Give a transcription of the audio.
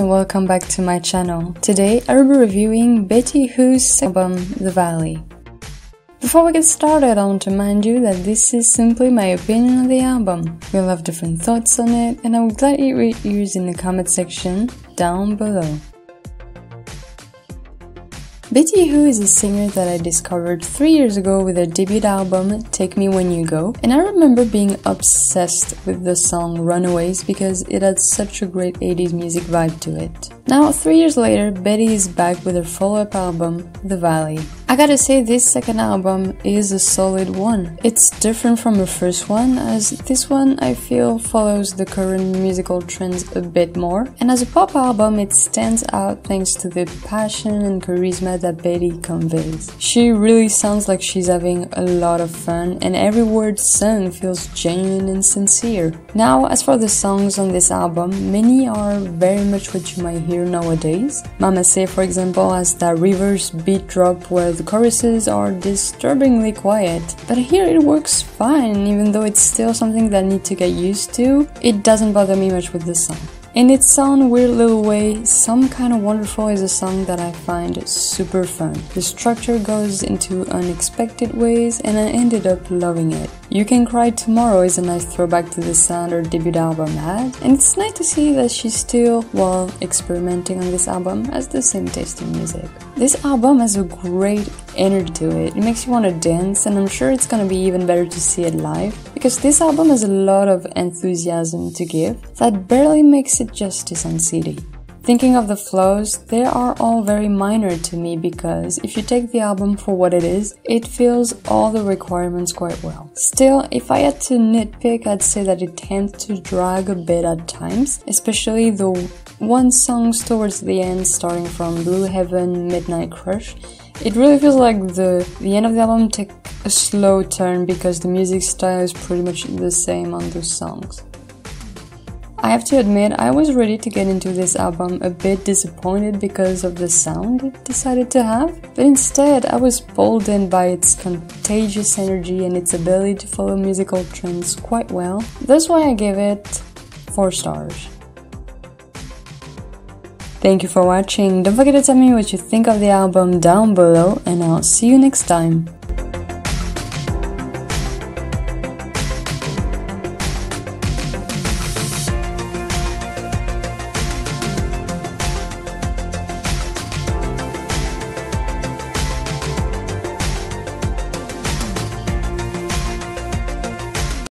and welcome back to my channel. Today I will be reviewing Betty Who's album The Valley. Before we get started, I want to remind you that this is simply my opinion on the album. We'll have different thoughts on it and I will gladly read yours in the comment section down below. Betty Who is a singer that I discovered 3 years ago with her debut album Take Me When You Go, and I remember being obsessed with the song Runaways because it had such a great 80s music vibe to it. Now 3 years later, Betty is back with her follow-up album The Valley. I gotta say, this second album is a solid one. It's different from her first one, as this one I feel follows the current musical trends a bit more, and as a pop album it stands out thanks to the passion and charisma that Betty conveys. She really sounds like she's having a lot of fun, and every word sung feels genuine and sincere. Now, as for the songs on this album, many are very much what you might hear nowadays. Mama Say, for example, has that reverse beat drop where the choruses are disturbingly quiet, but here it works fine. Even though it's still something that I need to get used to, it doesn't bother me much with the song. In its own weird little way, Some Kind of Wonderful is a song that I find super fun. The structure goes into unexpected ways and I ended up loving it. You Can Cry Tomorrow is a nice throwback to the sound her debut album had, and it's nice to see that she still, while experimenting on this album, has the same taste in music. This album has a great energy to it. It makes you want to dance, and I'm sure it's gonna be even better to see it live, because this album has a lot of enthusiasm to give that barely makes it justice on CD. Thinking of the flows, they are all very minor to me because if you take the album for what it is, it fills all the requirements quite well. Still, if I had to nitpick, I'd say that it tends to drag a bit at times, especially the one songs towards the end, starting from Blue Heaven, Midnight Crush. It really feels like the end of the album took a slow turn because the music style is pretty much the same on those songs. I have to admit, I was ready to get into this album a bit disappointed because of the sound it decided to have, but instead I was pulled in by its contagious energy and its ability to follow musical trends quite well. That's why I give it 4 stars. Thank you for watching. Don't forget to tell me what you think of the album down below, and I'll see you next time.